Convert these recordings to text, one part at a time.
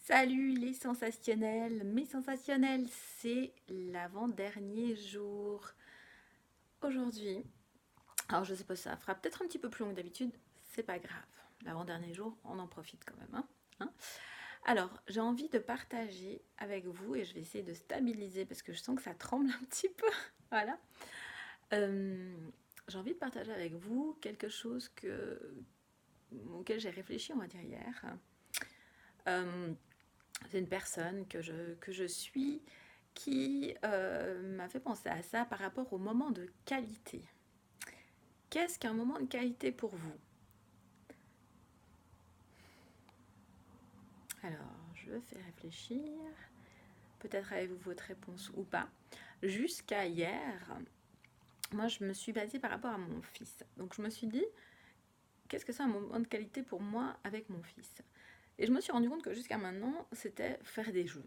Salut les sensationnels, mes sensationnels, c'est l'avant-dernier jour. Aujourd'hui, alors je sais pas, ça fera peut-être un petit peu plus long que d'habitude, c'est pas grave. L'avant-dernier jour, on en profite quand même. Hein. Alors, j'ai envie de partager avec vous et je vais essayer de stabiliser parce que je sens que ça tremble un petit peu. Voilà. Euh, j'ai envie de partager avec vous quelque chose auquel j'ai réfléchi, on va dire, hier. Euh, c'est une personne que je suis qui m'a fait penser à ça par rapport au moment de qualité. Qu'est-ce qu'un moment de qualité pour vous? Alors, je fais réfléchir. Peut-être avez-vous votre réponse ou pas. Jusqu'à hier, moi, je me suis basée par rapport à mon fils. Donc, je me suis dit, qu'est-ce que c'est un moment de qualité pour moi avec mon fils? Et je me suis rendu compte que jusqu'à maintenant, c'était faire des jeux.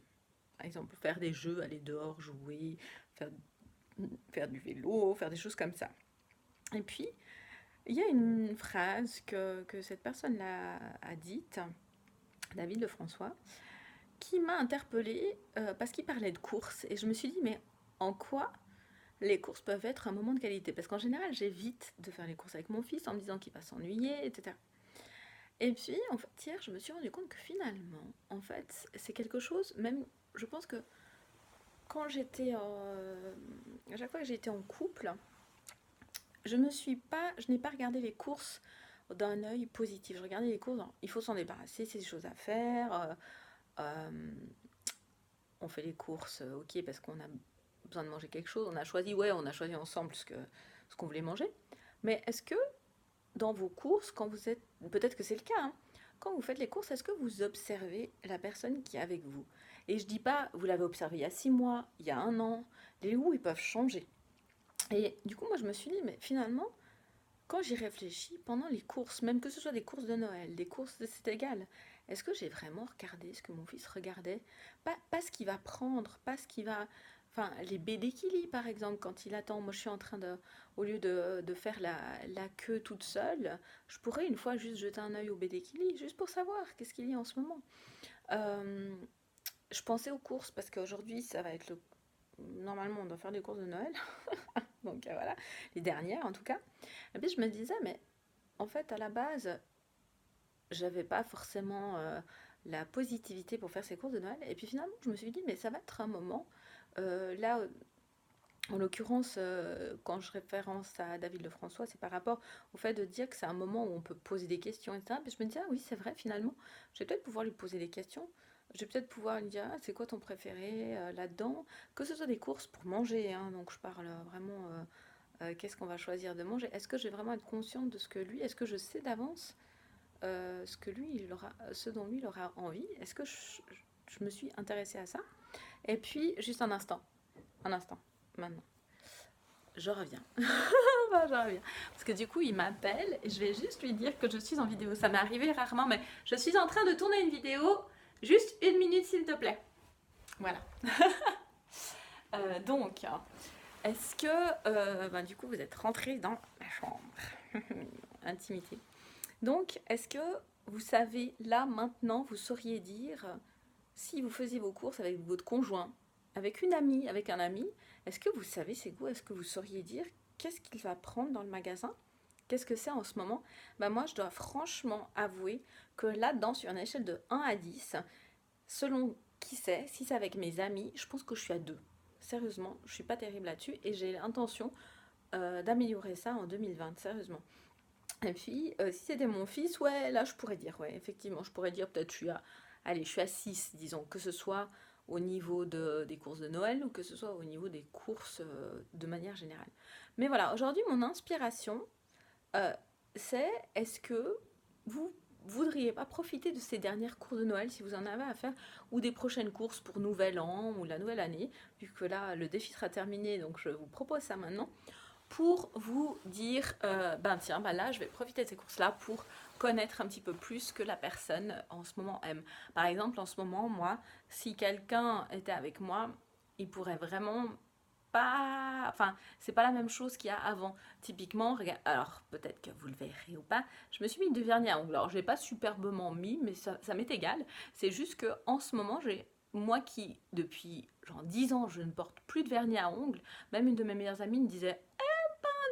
Par exemple, faire des jeux, aller dehors, jouer, faire, faire du vélo, faire des choses comme ça. Et puis, il y a une phrase que cette personne-là a dite, David Lefrançois, qui m'a interpellée parce qu'il parlait de courses. Et je me suis dit, mais en quoi les courses peuvent être un moment de qualité? Parce qu'en général, j'évite de faire les courses avec mon fils en me disant qu'il va s'ennuyer, etc. Et puis, en fait, hier, je me suis rendu compte que finalement, en fait, c'est quelque chose, même, je pense que quand à chaque fois que j'étais en couple, je n'ai pas regardé les courses d'un œil positif. Je regardais les courses, il faut s'en débarrasser, c'est des choses à faire. Euh, on fait les courses, ok, parce qu'on a besoin de manger quelque chose. On a choisi ensemble ce qu'on voulait manger. Mais est-ce que dans vos courses, quand vous êtes, peut-être que c'est le cas, hein, quand vous faites les courses, est-ce que vous observez la personne qui est avec vous? Et je dis pas, vous l'avez observé il y a 6 mois, il y a un an. Les goûts, ils peuvent changer. Et du coup, moi, je me suis dit, mais finalement, quand j'y réfléchis, pendant les courses, même que ce soit des courses de Noël, des courses, c'est égal. Est-ce que j'ai vraiment regardé ce que mon fils regardait? Pas ce qu'il va prendre, pas ce qu'il va... Enfin, les BD qu'il lit, par exemple, quand il attend. Moi, je suis en train de... Au lieu de faire la queue toute seule, je pourrais une fois juste jeter un œil au BD qu'il lit, juste pour savoir qu'est-ce qu'il lit en ce moment. Euh, je pensais aux courses, parce qu'aujourd'hui, ça va être le... Normalement, on doit faire des courses de Noël. Donc voilà, les dernières en tout cas. Et puis je me disais, mais en fait, à la base, j'avais pas forcément la positivité pour faire ces courses de Noël. Et puis finalement, je me suis dit, mais ça va être un moment. Là, en l'occurrence, quand je référence à David Lefrançois, c'est par rapport au fait de dire que c'est un moment où on peut poser des questions, etc. Puis je me disais, ah oui, c'est vrai, finalement, je vais peut-être pouvoir lui poser des questions. Je vais peut-être pouvoir lui dire, ah, c'est quoi ton préféré là-dedans? Que ce soit des courses pour manger, hein, donc je parle vraiment, qu'est-ce qu'on va choisir de manger? Est-ce que je vais vraiment être consciente de ce que lui, est-ce que je sais d'avance ce dont lui il aura envie? Est-ce que je me suis intéressée à ça? Et puis, juste un instant, maintenant. Je reviens. Enfin, je reviens. Parce que du coup, il m'appelle et je vais juste lui dire que je suis en vidéo. Ça m'est arrivé rarement, mais je suis en train de tourner une vidéo. Juste 1 minute, s'il te plaît. Voilà. Donc, est-ce que, du coup, vous êtes rentré dans la chambre? Intimité. Donc, est-ce que vous savez, là, maintenant, vous sauriez dire, si vous faisiez vos courses avec votre conjoint, avec une amie, avec un ami, est-ce que vous savez ses goûts? Est-ce que vous sauriez dire qu'est-ce qu'il va prendre dans le magasin? Qu'est-ce que c'est en ce moment? Moi, je dois franchement avouer que là-dedans, sur une échelle de 1 à 10, selon qui c'est, si c'est avec mes amis, je pense que je suis à 2. Sérieusement, je suis pas terrible là-dessus et j'ai l'intention d'améliorer ça en 2020, sérieusement. Et puis, si c'était mon fils, ouais, là, je pourrais dire, ouais, effectivement, je pourrais dire peut-être allez, je suis à 6, disons, que ce soit au niveau des courses de Noël ou que ce soit au niveau des courses de manière générale. Mais voilà, aujourd'hui, mon inspiration, euh, c'est est-ce que vous voudriez pas profiter de ces dernières courses de Noël si vous en avez à faire ou des prochaines courses pour Nouvel An ou la nouvelle année, vu que là, le défi sera terminé, donc je vous propose ça maintenant pour vous dire, tiens, là, je vais profiter de ces courses-là pour connaître un petit peu plus ce que la personne en ce moment aime. Par exemple, en ce moment, moi, si quelqu'un était avec moi, il pourrait vraiment pas, enfin, c'est pas la même chose qu'il y a avant. Typiquement, regarde, alors peut-être que vous le verrez ou pas, je me suis mis du vernis à ongles. Alors, je l'ai pas superbement mis, mais ça m'est égal. C'est juste que en ce moment, moi qui, depuis genre 10 ans, je ne porte plus de vernis à ongles, même une de mes meilleures amies me disait,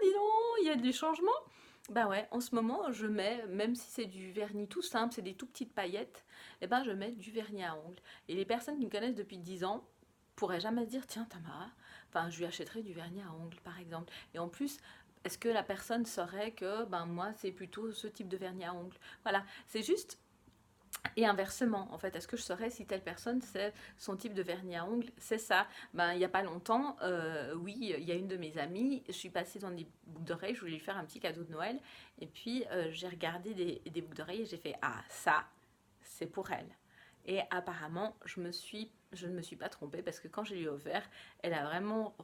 dis donc, il y a des changements. Bah ouais, en ce moment, je mets, même si c'est du vernis tout simple, c'est des tout petites paillettes, et ben je mets du vernis à ongles. Et les personnes qui me connaissent depuis 10 ans pourraient jamais se dire, tiens Tamara, enfin je lui achèterais du vernis à ongles par exemple. Et en plus, est-ce que la personne saurait que ben moi c'est plutôt ce type de vernis à ongles? Voilà, c'est juste. Et inversement, en fait, est-ce que je saurais si telle personne, c'est son type de vernis à ongles? C'est ça. Ben, il n'y a pas longtemps, oui, il y a une de mes amies, je suis passée dans des boucles d'oreilles, je voulais lui faire un petit cadeau de Noël, et puis j'ai regardé des boucles d'oreilles et j'ai fait, ah, ça, c'est pour elle. Et apparemment, je ne me suis pas trompée parce que quand je lui ai offert, elle a vraiment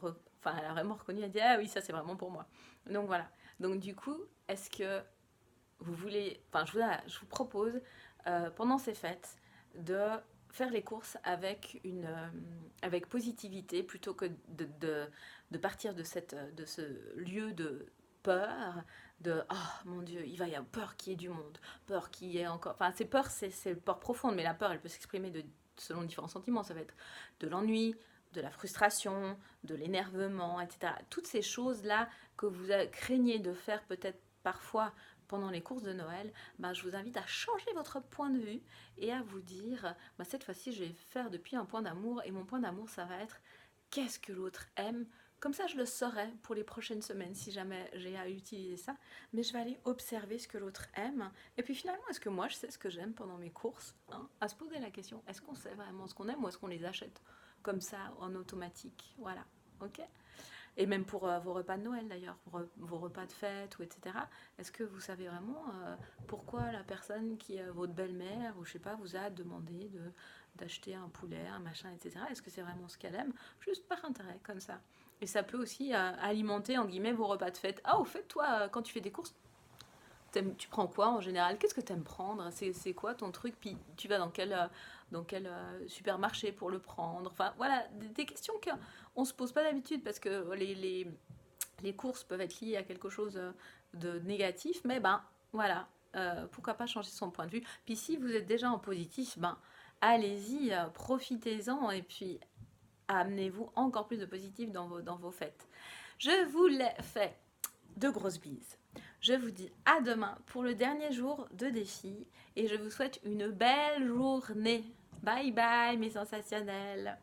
reconnu, elle a dit, ah oui, ça c'est vraiment pour moi. Donc voilà. Donc du coup, est-ce que vous voulez, enfin, je vous propose pendant ces fêtes de faire les courses avec positivité plutôt que de partir de ce lieu de peur, de oh mon Dieu, il va y avoir peur qu'il y ait du monde, peur qu'il y ait encore. Enfin, c'est peur, c'est peur profonde, mais la peur, elle peut s'exprimer selon différents sentiments. Ça va être de l'ennui, de la frustration, de l'énervement, etc. Toutes ces choses-là que vous craignez de faire peut-être parfois pendant les courses de Noël, bah, je vous invite à changer votre point de vue et à vous dire, bah, cette fois-ci, je vais faire depuis un point d'amour et mon point d'amour, ça va être qu'est-ce que l'autre aime. Comme ça, je le saurai pour les prochaines semaines si jamais j'ai à utiliser ça. Mais je vais aller observer ce que l'autre aime. Et puis finalement, est-ce que moi, je sais ce que j'aime pendant mes courses, hein? À se poser la question, est-ce qu'on sait vraiment ce qu'on aime ou est-ce qu'on les achète comme ça en automatique? Voilà, ok. Et même pour vos repas de Noël d'ailleurs, vos repas de fête ou etc. Est-ce que vous savez vraiment pourquoi la personne qui est votre belle-mère ou je sais pas vous a demandé d'acheter un poulet, un machin, etc. Est-ce que c'est vraiment ce qu'elle aime? Juste par intérêt, comme ça. Et ça peut aussi alimenter, en guillemets, vos repas de fête. Ah, au fait, toi, quand tu fais des courses, tu prends quoi en général? Qu'est-ce que tu aimes prendre? C'est quoi ton truc? Puis tu vas dans quel supermarché pour le prendre? Enfin voilà, des questions qu'on ne se pose pas d'habitude parce que les courses peuvent être liées à quelque chose de négatif, mais ben voilà, pourquoi pas changer son point de vue. Puis si vous êtes déjà en positif, ben allez-y, profitez-en et puis amenez-vous encore plus de positif dans vos fêtes. Je vous l'ai fait de grosses bises. Je vous dis à demain pour le dernier jour de défi et je vous souhaite une belle journée. Bye bye mes sensationnels.